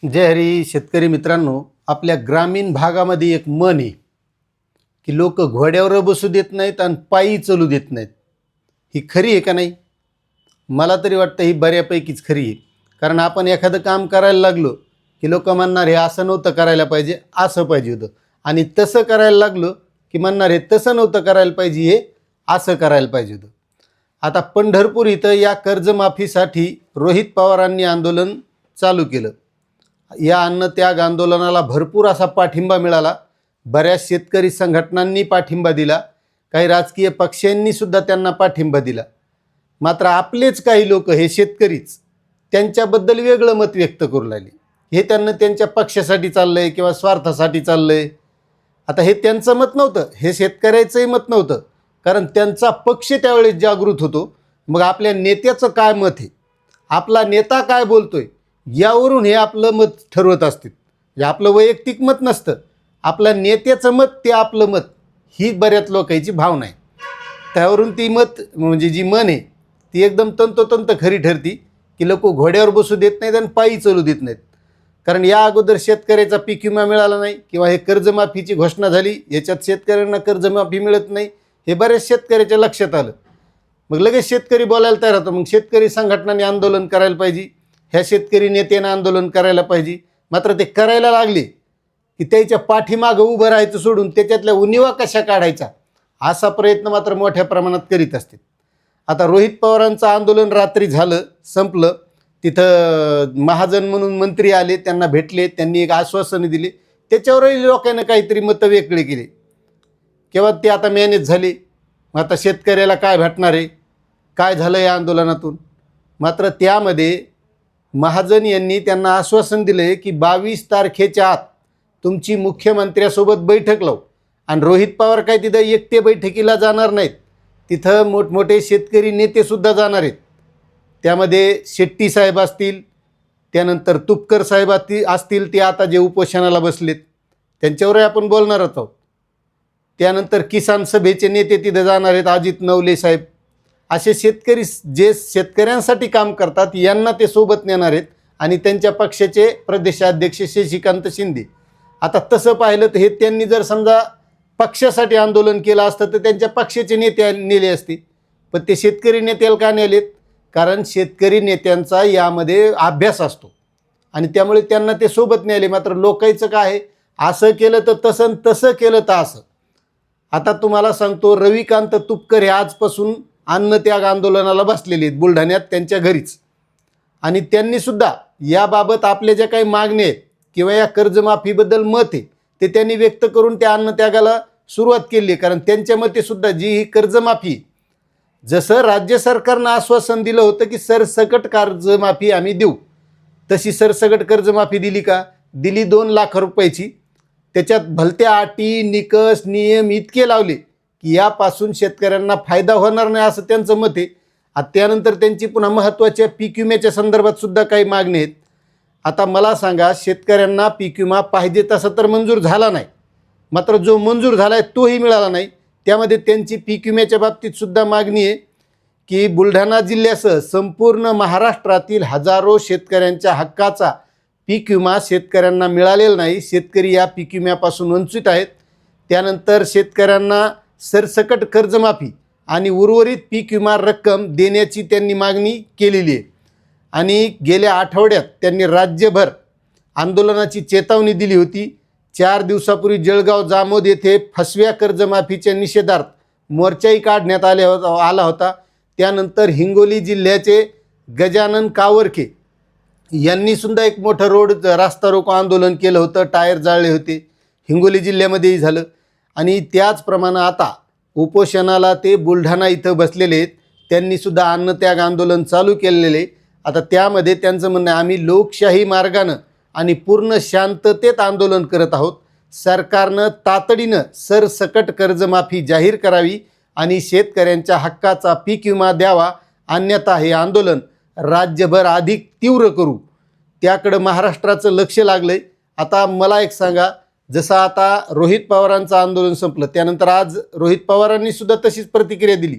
जय हरी शेतकरी मित्रांनो, आपल्या ग्रामीण भागामध्ये एक म्हण आहे की लोक घोड्यावर बसू देत नाहीत आणि पायी चालू देत नाहीत. ही खरी आहे का नाही? मला तरी वाटतं ही बऱ्यापैकीच खरी आहे. कारण आपण एखादं काम करायला लागलो की लोक म्हणणार हे असं नव्हतं करायला पाहिजे, असं पाहिजे होतं. आणि तसं करायला लागलो की म्हणणार हे तसं नव्हतं करायला पाहिजे, हे असं करायला पाहिजे होतं. आता पंढरपूर इथं या कर्जमाफीसाठी रोहित पवारांनी आंदोलन चालू केलं. या अन्नत्याग आंदोलनाला भरपूर असा पाठिंबा मिळाला. बऱ्याच शेतकरी संघटनांनी पाठिंबा दिला, काही राजकीय पक्षांनी सुद्धा त्यांना पाठिंबा दिला. मात्र आपलेच काही लोक, हे शेतकरीच, त्यांच्याबद्दल वेगळं मत व्यक्त करू लागले. हे त्यांना त्यांच्या पक्षासाठी चाललंय किंवा स्वार्थासाठी चाललंय. आता हे त्यांचं मत नव्हतं, हे शेतकऱ्याचंही मत नव्हतं, कारण त्यांचा पक्ष त्यावेळेस जागृत होतो. मग आपल्या नेत्याचं काय मत आहे, आपला नेता काय बोलतोय, यावरून हे आपलं मत ठरवत असतील. हे आपलं वैयक्तिक मत नसतं, आपलं नेत्याचं मत ते आपलं मत, ही बऱ्याच लोकांची भावना आहे. त्यावरून ती मत म्हणजे जी मन आहे ती एकदम तंतोतंत खरी ठरती की लोक घोड्यावर बसू देत नाहीत आणि पायी चालू देत नाहीत. कारण या अगोदर शेतकऱ्याचा पीक विमा मिळाला नाही किंवा हे कर्जमाफीची घोषणा झाली, याच्यात शेतकऱ्यांना कर्जमाफी मिळत नाही, हे बऱ्याच शेतकऱ्याच्या लक्षात आलं. मग लगेच शेतकरी बोलायला तयार होतं. मग शेतकरी संघटनांनी आंदोलन करायला पाहिजे, ह्या शेतकरी नेत्यानं आंदोलन करायला पाहिजे. मात्र ते करायला लागले की त्याच्या पाठीमागं उभं राहायचं सोडून त्याच्यातल्या उणिवा कशा काढायचा, असा प्रयत्न मात्र मोठ्या प्रमाणात करीत असते. आता रोहित पवारांचं आंदोलन रात्री झालं, संपलं. तिथं महाजन म्हणून मंत्री आले, त्यांना भेटले, त्यांनी एक आश्वासनं दिली. त्याच्यावरही लोकांना काहीतरी मतं वेगळे केले. केव्हा ते आता मॅनेज झाले. मग आता शेतकऱ्याला काय भेटणार आहे, काय झालं या आंदोलनातून? मात्र त्यामध्ये महाजन यांनी त्यांना आश्वासन दिले की 22 तारखेच्या आत तुमची मुख्यमंत्र्यासोबत बैठक लावू. आणि रोहित पवार काय तिथं एकटे बैठकीला जाणार नाहीत, तिथं मोठमोठे शेतकरी नेतेसुद्धा जाणार आहेत. त्यामध्ये शेट्टी साहेब असतील, त्यानंतर तुपकर साहेब असतील, ते आता जे उपोषणाला बसलेत त्यांच्यावरही आपण बोलणार आहोत. त्यानंतर किसान सभेचे नेते तिथं जाणार आहेत, अजित नवले साहेब. असे शेतकरी जे शेतकऱ्यांसाठी काम करतात यांना ते सोबत नेणार आहेत. आणि त्यांच्या पक्षाचे प्रदेशाध्यक्ष शशिकांत शिंदे. आता तसं पाहिलं तर हे त्यांनी जर समजा पक्षासाठी आंदोलन केलं असतं तर त्यांच्या पक्षाचे नेते नेले असते, पण ते शेतकरी नेत्याला का नेलेत? कारण शेतकरी नेत्यांचा यामध्ये अभ्यास असतो आणि त्यामुळे त्यांना ते सोबत नेले. मात्र लोकांचं काय आहे, असं केलं तर तसं, तसं केलं तर असं. आता तुम्हाला सांगतो, रविकांत तुपकर हे आजपासून अन्नत्याग आंदोलनाला बसलेले आहेत बुलढाण्यात त्यांच्या घरीच. आणि त्यांनीसुद्धा याबाबत आपल्या ज्या काही मागण्या आहेत किंवा या कर्जमाफीबद्दल मत आहे ते त्यांनी व्यक्त करून त्या अन्नत्यागाला सुरुवात केली आहे. कारण त्यांच्या मतेसुद्धा जी ही कर्जमाफी, जसं राज्य सरकारनं आश्वासन दिलं होतं की सरसकट कर्जमाफी आम्ही देऊ, तशी सरसकट कर्जमाफी दिली का? दिली 2 लाख रुपयाची. त्याच्यात भलत्या अटी, निकष, नियम इतके लावले की यापासून शेतकऱ्यांना फायदा होणार नाही, असं त्यांचं मत आहे. त्यानंतर त्यांची पुन्हा महत्त्वाच्या पीक विम्याच्या संदर्भात सुद्धा काही मागणी आहेत. आता मला सांगा, शेतकऱ्यांना पीक विमा पाहिजे तसा तर मंजूर झाला नाही, मात्र जो मंजूर झाला आहे तोही मिळाला नाही. त्यामध्ये त्यांची पीक विम्याच्या बाबतीत सुद्धा मागणी आहे की बुलढाणा जिल्ह्यासह संपूर्ण महाराष्ट्रातील हजारो शेतकऱ्यांच्या हक्काचा पीक विमा शेतकऱ्यांना मिळालेला नाही. शेतकरी या पीक विम्यापासून वंचित आहेत. त्यानंतर शेतकऱ्यांना सरसकट कर्जमाफी आणि उर्वरित पीक विमा रक्कम देण्याची त्यांनी मागणी केलेली आहे. आणि गेल्या आठवड्यात त्यांनी राज्यभर आंदोलनाची चेतावणी दिली होती. 4 दिवसापूर्वी जळगाव जामोद येथे फसव्या कर्जमाफीच्या निषेधार्थ मोर्चाही काढण्यात आला होता. त्यानंतर हिंगोली जिल्ह्याचे गजानन कावरखे यांनीसुद्धा एक मोठं रास्ता रोको आंदोलन केलं होतं, टायर जाळले होते. हिंगोली जिल्ह्यामध्येही झालं. आणि त्याचप्रमाणे आता उपोषणाला ते बुलढाणा इथं बसलेले आहेत, त्यांनीसुद्धा अन्नत्याग आंदोलन चालू केलेले. आता त्यामध्ये त्यांचं म्हणणं आहे, आम्ही लोकशाही मार्गानं आणि पूर्ण शांततेत आंदोलन करत आहोत. सरकारनं तातडीनं सरसकट कर्जमाफी जाहीर करावी आणि शेतकऱ्यांच्या हक्काचा पीक विमा द्यावा, अन्यथा हे आंदोलन राज्यभर अधिक तीव्र करू. त्याकडं महाराष्ट्राचं लक्ष लागलं आहे. आता मला एक सांगा, जसं आता रोहित पवारांचं आंदोलन संपलं, त्यानंतर आज रोहित पवारांनी सुद्धा तशीच प्रतिक्रिया दिली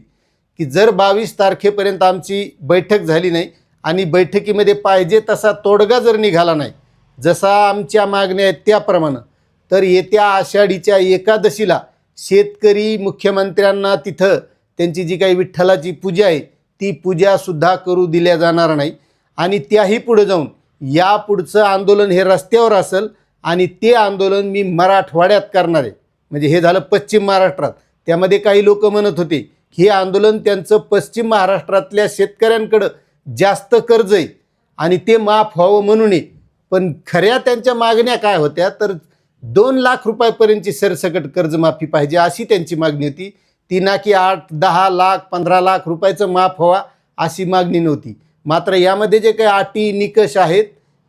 की जर 22 तारखेपर्यंत आमची बैठक झाली नाही आणि बैठकीमध्ये पाहिजे तसा तोडगा जर निघाला नाही, जसा आमच्या मागण्या आहेत त्याप्रमाणे, तर येत्या आषाढीच्या एकादशीला शेतकरी मुख्यमंत्र्यांना तिथं त्यांची जी काही विठ्ठलाची पूजा आहे ती पूजासुद्धा करू दिल्या जाणार नाही. आणि त्याही पुढे जाऊन या पुढचं आंदोलन हे रस्त्यावर असेल आणि ते आंदोलन मी मराठवाड्यात करणार आहे. म्हणजे हे झालं पश्चिम महाराष्ट्रात. त्यामध्ये काही लोक म्हणत होते हे आंदोलन त्यांचं पश्चिम महाराष्ट्रातल्या शेतकऱ्यांकडं जास्त कर्ज आहे आणि ते माफ व्हावं म्हणून आहे. पण खऱ्या त्यांच्या मागण्या काय होत्या तर 2 लाख रुपयापर्यंतची सरसकट कर्जमाफी पाहिजे अशी त्यांची मागणी होती. ती ना की 8, 10 लाख 15 लाख रुपयाचं माफ व्हावा अशी मागणी नव्हती. मात्र यामध्ये जे काही अटी निकष आहेत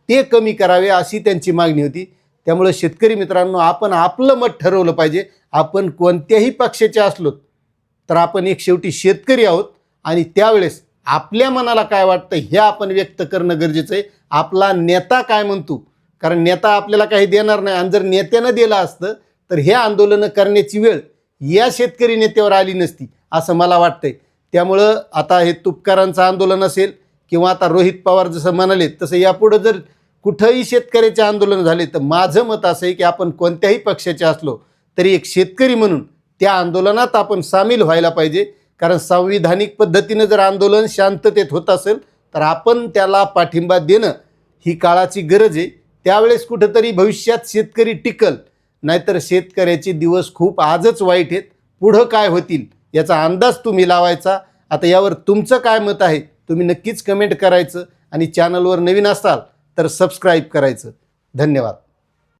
ते कमी करावे अशी त्यांची मागणी होती. त्यामुळे शेतकरी मित्रांनो, आपण आपलं मत ठरवलं पाहिजे. आपण कोणत्याही पक्षाचे असलो तर आपण एक शेवटी शेतकरी आहोत आणि त्यावेळेस आपल्या मनाला काय वाटतं हे आपण व्यक्त करणं गरजेचं आहे. आपला नेता काय म्हणतो, कारण नेता आपल्याला काही देणार नाही. आणि जर नेत्यानं दिलं असतं तर हे आंदोलनं करण्याची वेळ या शेतकरी नेत्यावर आली नसती असं मला वाटतंय. त्यामुळं आता हे तुपकारांचं आंदोलन असेल किंवा आता रोहित पवार जसं म्हणाले तसं यापुढं जर कुठंही शेतकऱ्याचे आंदोलन झाले तर माझं मत असं आहे की आपण कोणत्याही पक्षाचे असलो तरी एक शेतकरी म्हणून त्या आंदोलनात आपण सामील व्हायला पाहिजे. कारण संविधानिक पद्धतीनं जर आंदोलन शांततेत होत असेल तर आपण त्याला पाठिंबा देणं ही काळाची गरज आहे. त्यावेळेस कुठंतरी भविष्यात शेतकरी टिकल, नाहीतर शेतकऱ्याचे दिवस खूप आजच वाईट आहेत. पुढं काय होतील याचा अंदाज तुम्ही लावायचा. आता यावर तुमचं काय मत आहे तुम्ही नक्कीच कमेंट करायचं आणि चॅनलवर नवीन असाल तर सबस्क्राईब करायचं. धन्यवाद.